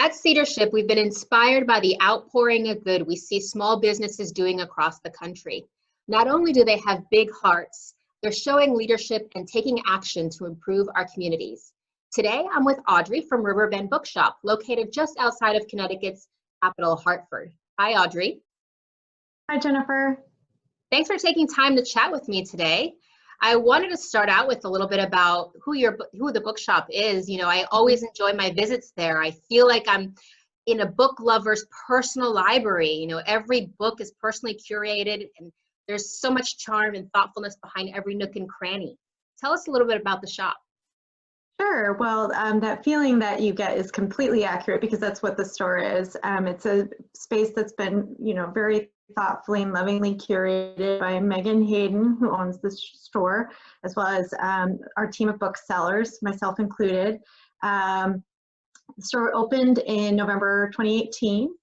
At Cedarship, we've been inspired by the outpouring of good we see small businesses doing across the country. Not only do they have big hearts, they're showing leadership and taking action to improve our communities. Today, I'm with Audrey from Riverbend Bookshop, located just outside of Connecticut's capital, Hartford. Hi, Audrey. Hi, Jennifer. Thanks for taking time to chat with me today. I wanted to start out with a little bit about who the bookshop is. You know, I always enjoy my visits there. I feel like I'm in a book lover's personal library. You know, every book is personally curated and there's so much charm and thoughtfulness behind every nook and cranny. Tell us a little bit about the shop. Sure. Well, that feeling that you get is completely accurate because that's what the store is. It's a space that's been, very thoughtfully and lovingly curated by Megan Hayden, who owns the store, as well as our team of booksellers, myself included. The store opened in November 2018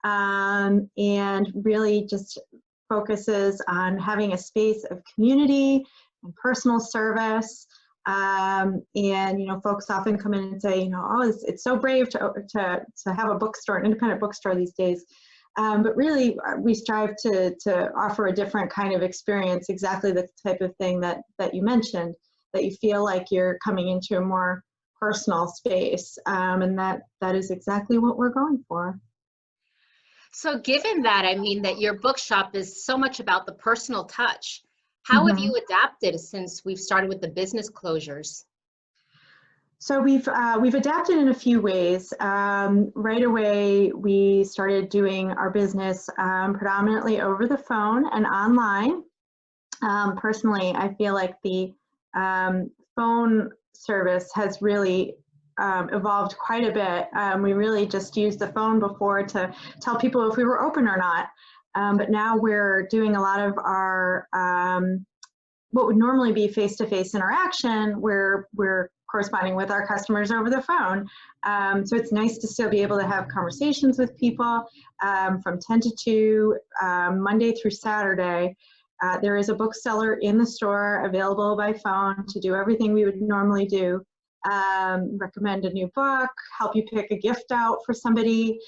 and really just focuses on having a space of community and personal service. Folks often come in and say, it's so brave to have a bookstore, an independent bookstore these days. But really, we strive to offer a different kind of experience, exactly the type of thing that you mentioned, that you feel like you're coming into a more personal space, and that is exactly what we're going for. So given that, that your bookshop is so much about the personal touch, how have you adapted since we've started with the business closures? So we've adapted in a few ways. Right away, we started doing our business predominantly over the phone and online. Personally, I feel like the phone service has really evolved quite a bit. We really just used the phone before to tell people if we were open or not. But now we're doing a lot of our what would normally be face-to-face interaction, where we're corresponding with our customers over the phone. So it's nice to still be able to have conversations with people from 10 to 2, Monday through Saturday. There is a bookseller in the store available by phone to do everything we would normally do. Recommend a new book, help you pick a gift out for somebody.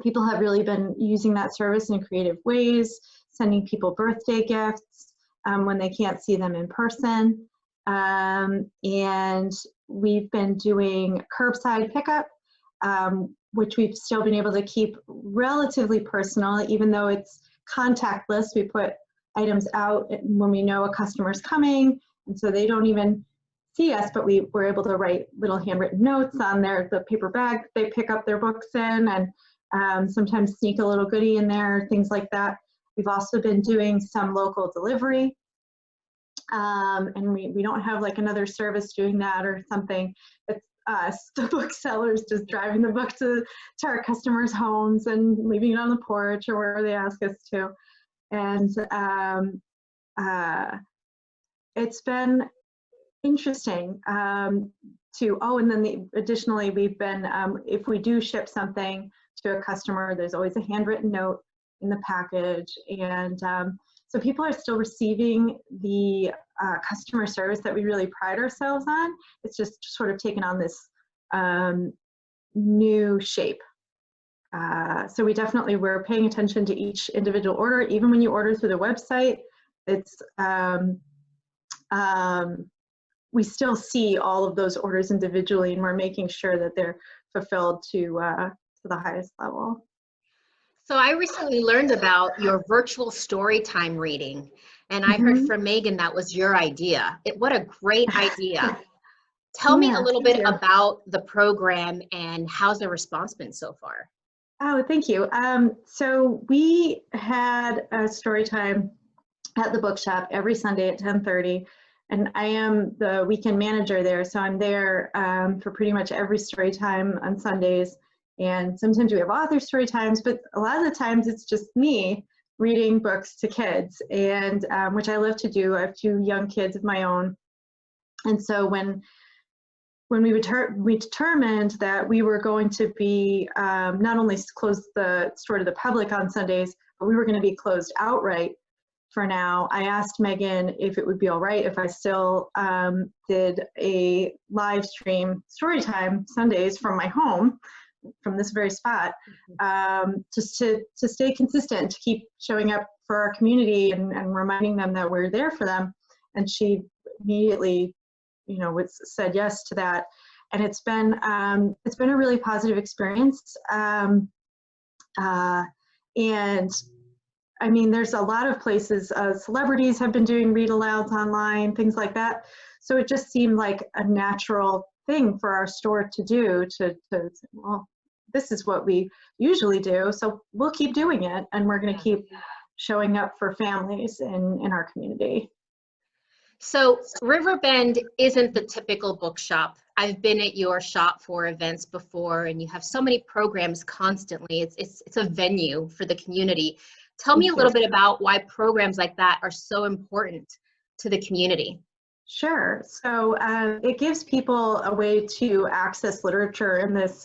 People have really been using that service in creative ways, sending people birthday gifts when they can't see them in person. And we've been doing curbside pickup, which we've still been able to keep relatively personal, even though it's contactless. We put items out when we know a customer's coming, and so they don't even see us, but we were able to write little handwritten notes on the paper bag they pick up their books in, and sometimes sneak a little goodie in there, things like that. We've also been doing some local delivery. And we don't have like another service doing that or something. It's us, the booksellers, just driving the book to our customers' homes and leaving it on the porch or wherever they ask us to. And it's been interesting and then additionally, we've been, if we do ship something to a customer, there's always a handwritten note in the package. And so people are still receiving the customer service that we really pride ourselves on. It's just sort of taken on this new shape. So we're paying attention to each individual order. Even when you order through the website, it's we still see all of those orders individually, and we're making sure that they're fulfilled to the highest level. So I recently learned about your virtual Storytime reading, and I heard from Megan that was your idea. What a great idea. Tell me a little bit about the program and how's the response been so far? Oh, thank you. So we had a Storytime at the bookshop every Sunday at 10:30, and I am the weekend manager there, so I'm there for pretty much every Storytime on Sundays. And sometimes we have author story times, but a lot of the times it's just me reading books to kids, and which I love to do. I have 2 young kids of my own. And so when we determined that we were going to be not only close the store to the public on Sundays, but we were going to be closed outright for now. I asked Megan if it would be all right if I still did a live stream Storytime Sundays from my home, from this very spot, just to stay consistent, to keep showing up for our community and reminding them that we're there for them. And she immediately, said yes to that. And it's been a really positive experience. And I mean, there's a lot of places, celebrities have been doing read alouds online, things like that. So it just seemed like a natural thing for our store to do, well, this is what we usually do, so we'll keep doing it, and we're going to keep showing up for families in our community. So Riverbend isn't the typical bookshop. I've been at your shop for events before, and you have so many programs constantly. It's a venue for the community. Tell me a little bit about why programs like that are so important to the community. Sure. So it gives people a way to access literature in this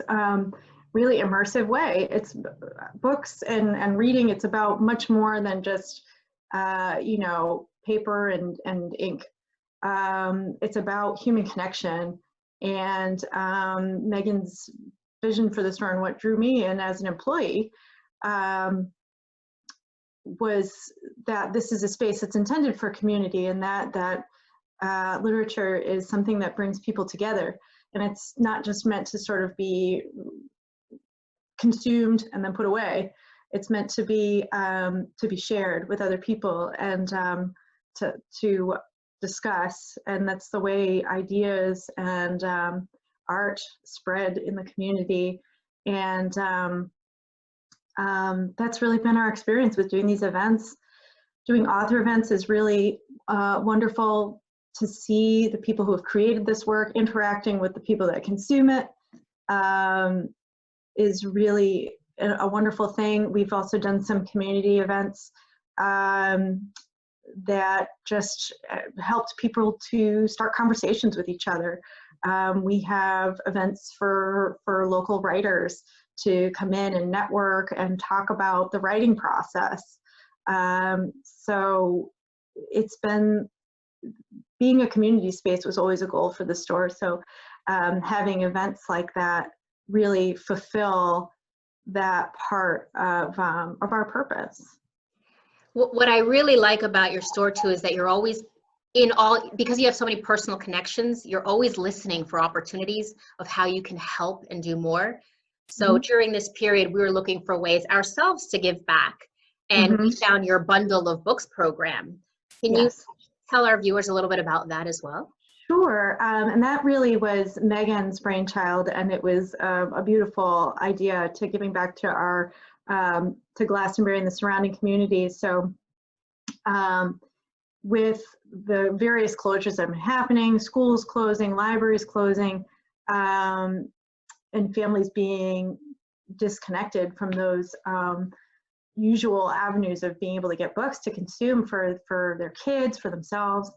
really immersive way. It's books and reading. It's about much more than just, paper and ink. It's about human connection. And Megan's vision for the store and what drew me in as an employee was that this is a space that's intended for community, and that literature is something that brings people together. And it's not just meant to sort of be consumed and then put away. It's meant to be shared with other people and to discuss. And that's the way ideas and art spread in the community. And that's really been our experience with doing these events. Doing author events is really wonderful to see the people who have created this work interacting with the people that consume it. Is really a wonderful thing. We've also done some community events that just helped people to start conversations with each other. We have events for local writers to come in and network and talk about the writing process. So it's been, being a community space was always a goal for the store. So having events like that really fulfill that part of our purpose. What I really like about your store too is that you're always because you have so many personal connections, you're always listening for opportunities of how you can help and do more. So during this period, we were looking for ways ourselves to give back, and we found your bundle of books program. Can you tell our viewers a little bit about that as well? Sure, and that really was Megan's brainchild, and it was a beautiful idea to giving back to our to Glastonbury and the surrounding communities. So with the various closures that have been happening, schools closing, libraries closing, and families being disconnected from those usual avenues of being able to get books to consume for their kids, for themselves,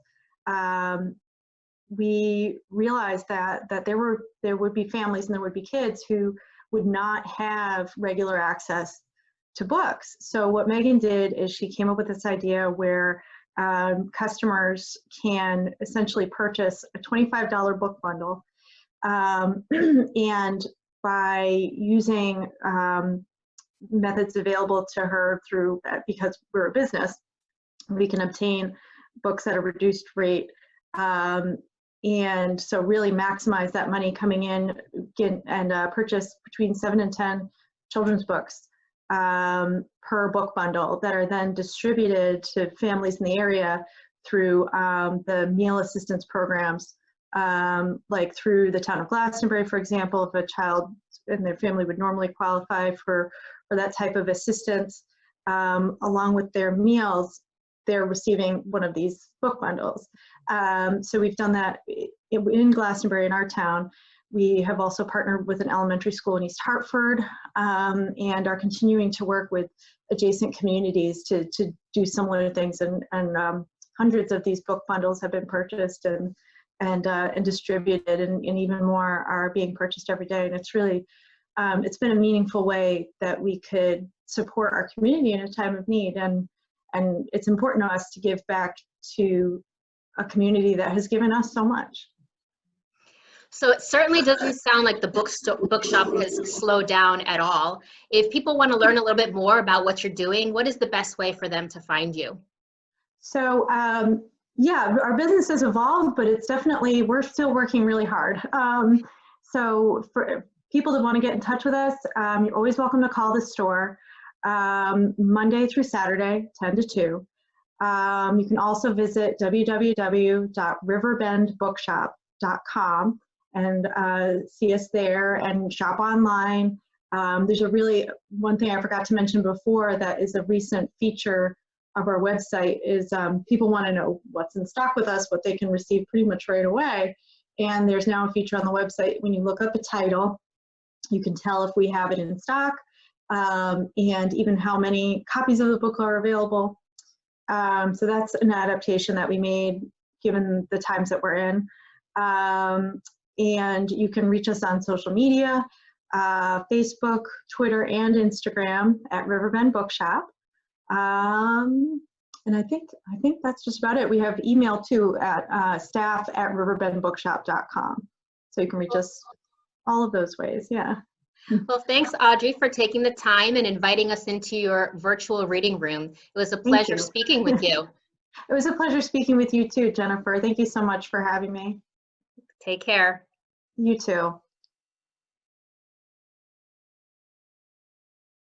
we realized that there would be families and there would be kids who would not have regular access to books. So what Megan did is she came up with this idea where customers can essentially purchase a $25 book bundle, and by using methods available to her through, because we're a business, we can obtain books at a reduced rate. And so really maximize that money coming in and purchase between 7 and 10 children's books per book bundle that are then distributed to families in the area through the meal assistance programs, like through the town of Glastonbury, for example. If a child and their family would normally qualify for that type of assistance, along with their meals, they're receiving one of these book bundles. So we've done that in Glastonbury, in our town. We have also partnered with an elementary school in East Hartford, and are continuing to work with adjacent communities to do similar things. And hundreds of these book bundles have been purchased and distributed, and even more are being purchased every day. And it's really, it's been a meaningful way that we could support our community in a time of need. And And it's important to us to give back to a community that has given us so much. So it certainly doesn't sound like the bookshop has slowed down at all. If people want to learn a little bit more about what you're doing, what is the best way for them to find you? So yeah, our business has evolved, but it's definitely, we're still working really hard. So for people that want to get in touch with us, you're always welcome to call the store Monday through Saturday, 10 to 2. You can also visit www.riverbendbookshop.com and see us there and shop online. There's one thing I forgot to mention before that is a recent feature of our website is people want to know what's in stock with us, what they can receive pretty much right away. And there's now a feature on the website, when you look up a title, you can tell if we have it in stock and even how many copies of the book are available. So that's an adaptation that we made given the times that we're in. And you can reach us on social media, Facebook, Twitter, and Instagram at Riverbend Bookshop. And I think that's just about it. We have email too at staff@riverbendbookshop.com. So you can reach us all of those ways, yeah. Well, thanks, Audrey, for taking the time and inviting us into your virtual reading room. It was a pleasure speaking with you. It was a pleasure speaking with you too, Jennifer. Thank you so much for having me. Take care. You too.